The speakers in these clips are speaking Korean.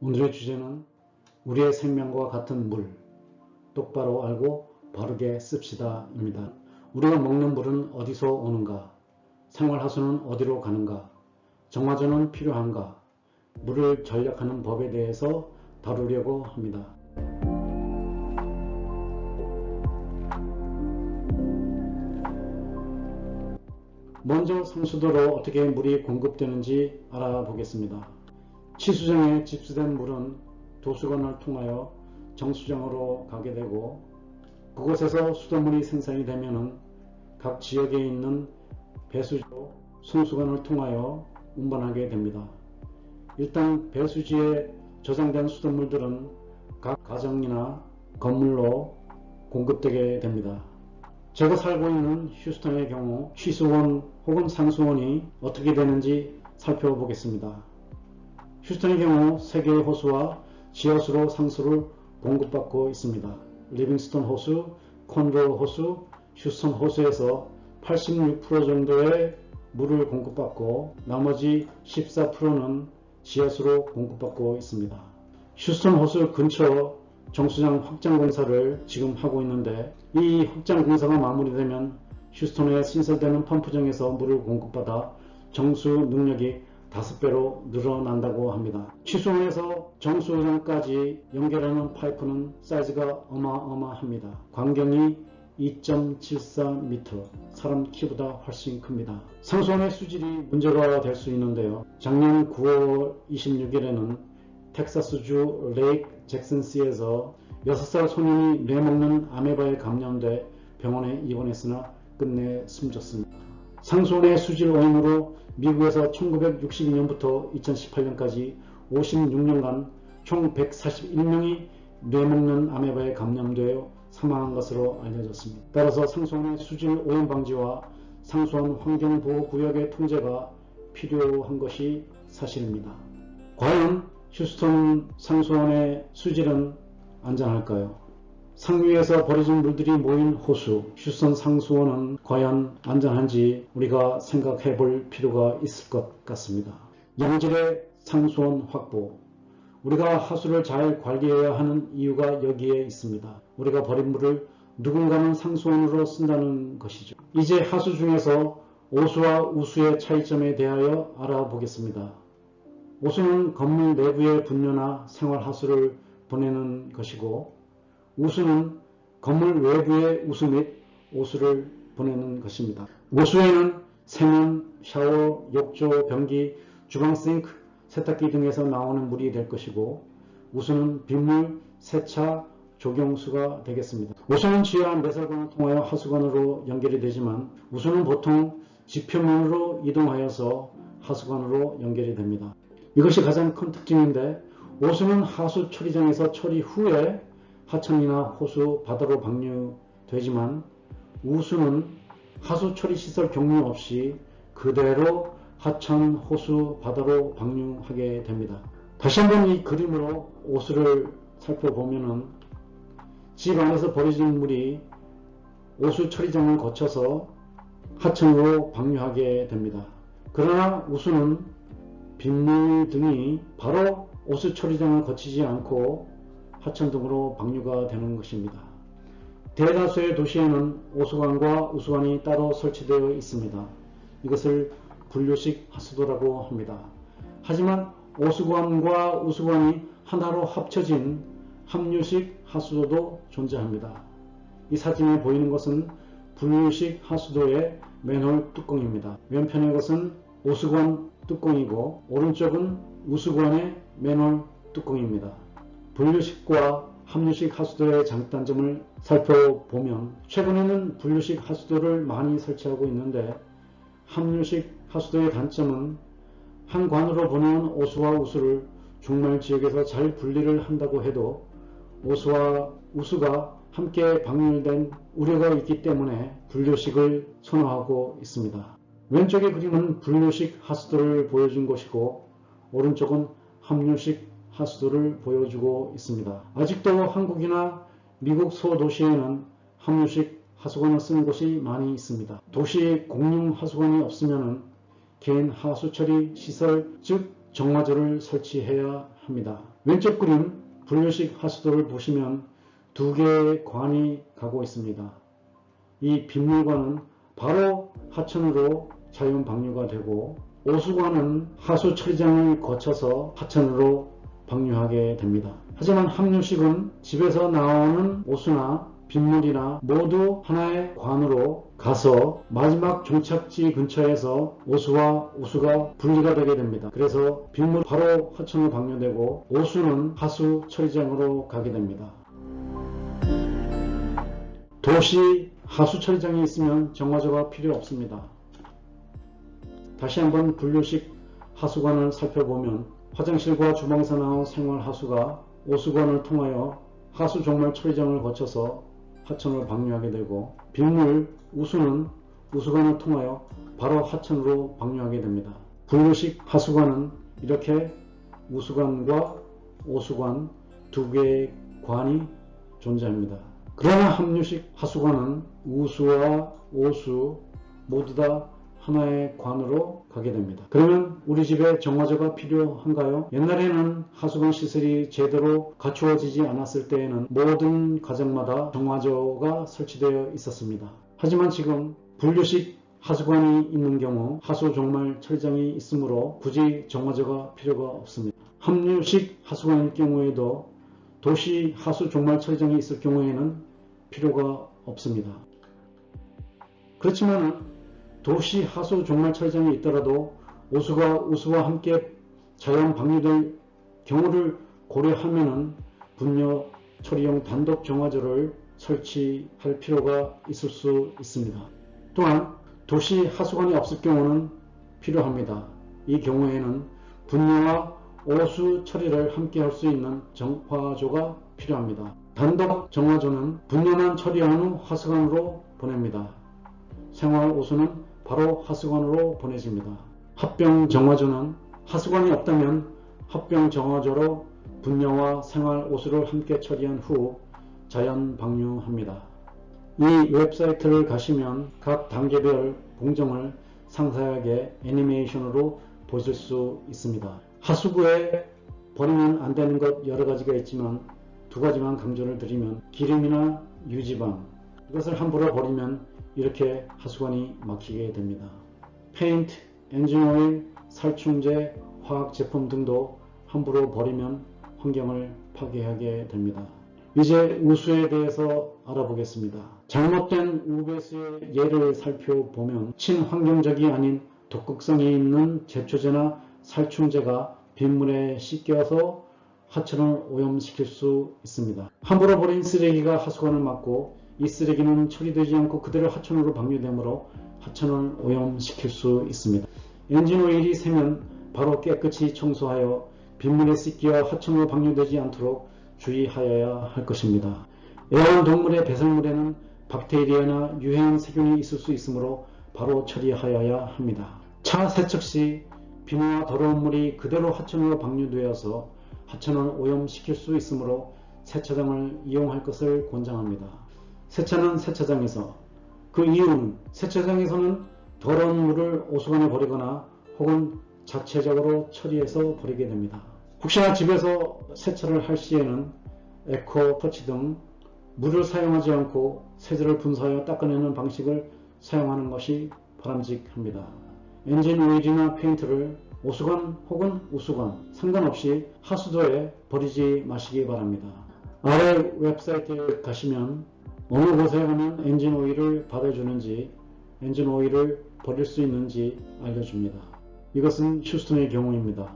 오늘의 주제는 우리의 생명과 같은 물, 똑바로 알고 바르게 씁시다 입니다. 우리가 먹는 물은 어디서 오는가? 생활하수는 어디로 가는가? 정화조는 필요한가? 물을 절약하는 법에 대해서 다루려고 합니다. 먼저 상수도로 어떻게 물이 공급되는지 알아보겠습니다. 치수정에 집수된 물은 도수관을 통하여 정수정으로 가게 되고, 그곳에서 수돗물이 생산이 되면 각 지역에 있는 배수지로 송수관을 통하여 운반하게 됩니다. 일단 배수지에 저장된 수돗물들은 각 가정이나 건물로 공급되게 됩니다. 제가 살고 있는 휴스턴의 경우 취수원 혹은 상수원이 어떻게 되는지 살펴보겠습니다. 휴스턴의 경우 3개의 호수와 지하수로 상수를 공급받고 있습니다. 리빙스턴 호수, 콘로 호수, 휴스턴 호수에서 86% 정도의 물을 공급받고 나머지 14%는 지하수로 공급받고 있습니다. 휴스턴 호수 근처 정수장 확장 공사를 지금 하고 있는데, 이 확장 공사가 마무리되면 휴스턴에 신설되는 펌프장에서 물을 공급받아 정수 능력이 5배로 늘어난다고 합니다. 취수원에서 정수장까지 연결하는 파이프는 사이즈가 어마어마합니다. 광경이 2.74m, 사람 키보다 훨씬 큽니다. 상수원의 수질이 문제가 될 수 있는데요. 작년 9월 26일에는 텍사스주 레이크 잭슨시에서 6살 소년이 뇌먹는 아메바에 감염돼 병원에 입원했으나 끝내 숨졌습니다. 상수원의 수질 오염으로 미국에서 1962년부터 2018년까지 56년간 총 141명이 뇌먹는 아메바에 감염되어 사망한 것으로 알려졌습니다. 따라서 상수원의 수질 오염 방지와 상수원 환경보호구역의 통제가 필요한 것이 사실입니다. 과연 휴스턴 상수원의 수질은 안전할까요? 상류에서 버려진 물들이 모인 호수, 휴스턴 상수원은 과연 안전한지 우리가 생각해 볼 필요가 있을 것 같습니다. 양질의 상수원 확보. 우리가 하수를 잘 관리해야 하는 이유가 여기에 있습니다. 우리가 버린 물을 누군가는 상수원으로 쓴다는 것이죠. 이제 하수 중에서 오수와 우수의 차이점에 대하여 알아보겠습니다. 오수는 건물 내부의 분뇨나 생활하수를 보내는 것이고, 우수는 건물 외부의 우수 및 오수를 보내는 것입니다. 오수에는 세면, 샤워, 욕조, 변기, 주방 싱크, 세탁기 등에서 나오는 물이 될 것이고, 우수는 빗물, 세차, 조경수가 되겠습니다. 오수는 지하 매설관을 통하여 하수관으로 연결이 되지만, 우수는 보통 지표면으로 이동하여서 하수관으로 연결이 됩니다. 이것이 가장 큰 특징인데, 오수는 하수 처리장에서 처리 후에 하천이나 호수, 바다로 방류되지만, 우수는 하수 처리 시설 경유 없이 그대로 하천, 호수, 바다로 방류하게 됩니다. 다시 한번 이 그림으로 오수를 살펴보면은 집 안에서 버려진 물이 오수 처리장을 거쳐서 하천으로 방류하게 됩니다. 그러나 우수는 빗물 등이 바로 오수 처리장을 거치지 않고 하천 등으로 방류가 되는 것입니다. 대다수의 도시에는 오수관과 우수관이 따로 설치되어 있습니다. 이것을 분류식 하수도라고 합니다. 하지만 오수관과 우수관이 하나로 합쳐진 합류식 하수도도 존재합니다. 이 사진에 보이는 것은 분류식 하수도의 맨홀 뚜껑입니다. 왼편의 것은 오수관 뚜껑이고 오른쪽은 우수관의 맨홀 뚜껑입니다. 분류식과 합류식 하수도의 장단점을 살펴보면, 최근에는 분류식 하수도를 많이 설치하고 있는데, 합류식 하수도의 단점은 한 관으로 보내는 오수와 우수를 중말 지역에서 잘 분리를 한다고 해도 오수와 우수가 함께 방류된 우려가 있기 때문에 분류식을 선호하고 있습니다. 왼쪽의 그림은 분류식 하수도를 보여준 것이고, 오른쪽은 합류식 하수도를 보여주고 있습니다. 아직도 한국이나 미국 소도시에는 합류식 하수관을 쓰는 곳이 많이 있습니다. 도시 공용 하수관이 없으면 개인 하수처리 시설, 즉 정화조를 설치해야 합니다. 왼쪽 그림 분류식 하수도를 보시면 두 개의 관이 가고 있습니다. 이 빗물관은 바로 하천으로 자연 방류가 되고, 오수관은 하수 처리장을 거쳐서 하천으로 방류하게 됩니다. 하지만 함유식은 집에서 나오는 오수나 빗물이나 모두 하나의 관으로 가서 마지막 종착지 근처에서 오수와 우수가 분리가 되게 됩니다. 그래서 빗물 바로 하천으로 방류되고 오수는 하수 처리장으로 가게 됩니다. 도시 하수 처리장이 있으면 정화조가 필요 없습니다. 다시 한번 분류식 하수관을 살펴보면 화장실과 주방에서 나온 생활하수가 오수관을 통하여 하수 종말 처리장을 거쳐서 하천을 방류하게 되고, 빗물, 우수는 우수관을 통하여 바로 하천으로 방류하게 됩니다. 분류식 하수관은 이렇게 우수관과 오수관 두 개의 관이 존재합니다. 그러나 함유식 하수관은 우수와 오수 모두 다 하나의 관으로 가게 됩니다. 그러면 우리 집에 정화조가 필요한가요? 옛날에는 하수관 시설이 제대로 갖추어지지 않았을 때에는 모든 가정마다 정화조가 설치되어 있었습니다. 하지만 지금 분류식 하수관이 있는 경우 하수 종말 처리장이 있으므로 굳이 정화조가 필요가 없습니다. 함유식 하수관일 경우에도 도시 하수 종말 처리장이 있을 경우에는 필요가 없습니다. 그렇지만 도시 하수 종말 처리장이 있더라도 오수가 우수와 함께 자연 방류될 경우를 고려하면 분뇨 처리용 단독 정화조를 설치할 필요가 있을 수 있습니다. 또한 도시 하수관이 없을 경우는 필요합니다. 이 경우에는 분뇨와 오수 처리를 함께 할 수 있는 정화조가 필요합니다. 단독 정화조는 분뇨만 처리한 후 하수관으로 보냅니다. 생활 오수는 바로 하수관으로 보내집니다. 합병 정화조는 하수관이 없다면 합병 정화조로 분뇨와 생활 오수를 함께 처리한 후 자연 방류합니다. 이 웹사이트를 가시면 각 단계별 공정을 상세하게 애니메이션으로 보실 수 있습니다. 하수구에 버리면 안 되는 것 여러 가지가 있지만 두 가지만 강조를 드리면 기름이나 유지방, 이것을 함부로 버리면 이렇게 하수관이 막히게 됩니다. 페인트, 엔진오일, 살충제, 화학제품 등도 함부로 버리면 환경을 파괴하게 됩니다. 이제 우수에 대해서 알아보겠습니다. 잘못된 우배수의 예를 살펴보면 친환경적이 아닌 독극성이 있는 제초제나 살충제가 빗물에 씻겨서 하천을 오염시킬 수 있습니다. 함부로 버린 쓰레기가 하수관을 막고 이 쓰레기는 처리되지 않고 그대로 하천으로 방류되므로 하천을 오염시킬 수 있습니다. 엔진오일이 새면 바로 깨끗이 청소하여 빗물에 씻겨 하천으로 방류되지 않도록 주의하여야 할 것입니다. 애완동물의 배설물에는 박테리아나 유해한 세균이 있을 수 있으므로 바로 처리하여야 합니다. 차 세척 시 비누와 더러운 물이 그대로 하천으로 방류되어서 하천을 오염시킬 수 있으므로 세차장을 이용할 것을 권장합니다. 세차는 세차장에서, 그 이유는 세차장에서는 더러운 물을 오수관에 버리거나 혹은 자체적으로 처리해서 버리게 됩니다. 혹시나 집에서 세차를 할 시에는 에코 터치 등 물을 사용하지 않고 세제를 분사하여 닦아내는 방식을 사용하는 것이 바람직합니다. 엔진 오일이나 페인트를 오수관 혹은 우수관 상관없이 하수도에 버리지 마시기 바랍니다. 아래 웹사이트에 가시면 어느 곳에 가면 엔진 오일을 받아주는지 엔진 오일을 버릴 수 있는지 알려줍니다. 이것은 휴스턴의 경우입니다.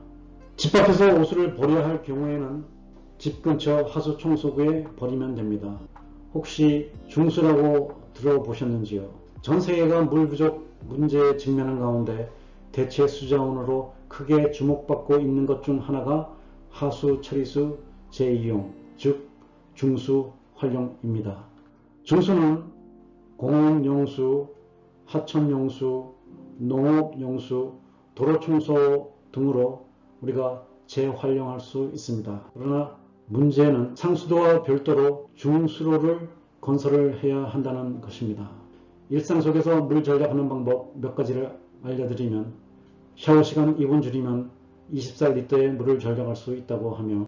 집 밖에서 오수를 버려야 할 경우에는 집 근처 하수 청소구에 버리면 됩니다. 혹시 중수라고 들어보셨는지요? 전 세계가 물 부족 문제에 직면한 가운데 대체 수자원으로 크게 주목받고 있는 것 중 하나가 하수 처리수 재이용, 즉 중수 활용입니다. 중수는 공업용수, 하천용수, 농업용수, 도로청소 등으로 우리가 재활용할 수 있습니다. 그러나 문제는 상수도와 별도로 중수로를 건설을 해야 한다는 것입니다. 일상 속에서 물 절약하는 방법 몇 가지를 알려드리면 샤워 시간 2분 줄이면 24리터의 물을 절약할 수 있다고 하며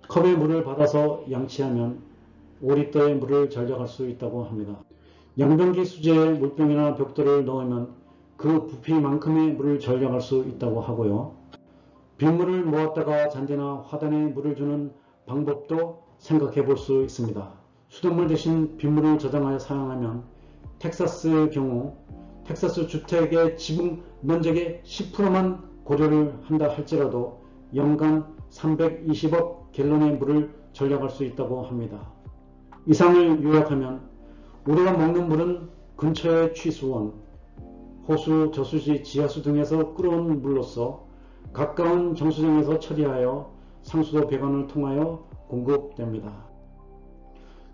컵에 물을 받아서 양치하면 5리터의 물을 절약할 수 있다고 합니다. 양변기 수제에 물병이나 벽돌을 넣으면 그 부피만큼의 물을 절약할 수 있다고 하고요. 빗물을 모았다가 잔디나 화단에 물을 주는 방법도 생각해 볼 수 있습니다. 수돗물 대신 빗물을 저장하여 사용하면 텍사스의 경우 텍사스 주택의 지붕 면적의 10%만 고려를 한다 할지라도 연간 320억 갤런의 물을 절약할 수 있다고 합니다. 이상을 요약하면 우리가 먹는 물은 근처의 취수원, 호수, 저수지, 지하수 등에서 끌어온 물로서 가까운 정수장에서 처리하여 상수도 배관을 통하여 공급됩니다.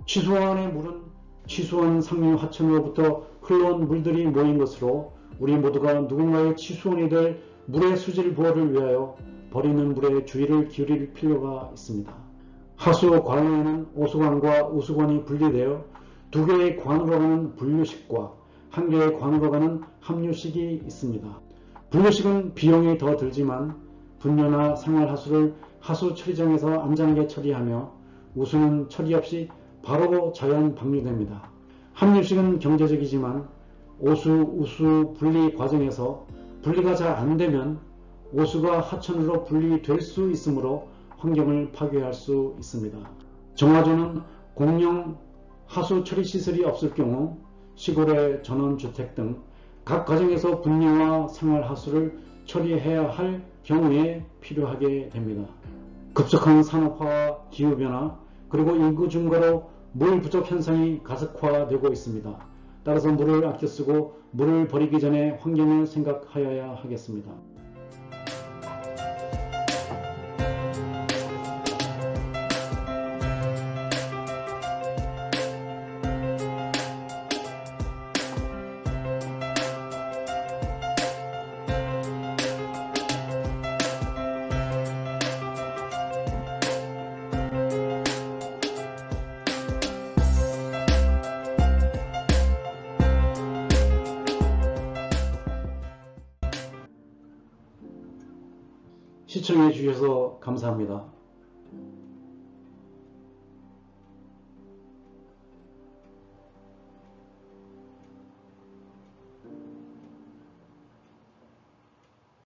취수원의 물은 취수원 상류 하천으로부터 흘러온 물들이 모인 것으로 우리 모두가 누군가의 취수원이 될 물의 수질 보호를 위하여 버리는 물에 주의를 기울일 필요가 있습니다. 하수 관원에는 오수관과 우수관이 분리되어 두 개의 관으로 가는 분류식과 한 개의 관으로 가는 합류식이 있습니다. 분류식은 비용이 더 들지만 분뇨나 생활하수를 하수 처리장에서 안전하게 처리하며 우수는 처리 없이 바로 자연 방류됩니다. 합류식은 경제적이지만 오수, 우수 분리 과정에서 분리가 잘 안되면 오수가 하천으로 분리될 수 있으므로 환경을 파괴할 수 있습니다. 정화조는 공영 하수 처리 시설이 없을 경우 시골의 전원주택 등 각 가정에서 분뇨와 생활하수를 처리해야 할 경우에 필요하게 됩니다. 급속한 산업화와 기후변화 그리고 인구 증가로 물 부족 현상이 가속화되고 있습니다. 따라서 물을 아껴 쓰고 물을 버리기 전에 환경을 생각하여야 하겠습니다. 시청해 주셔서 감사합니다.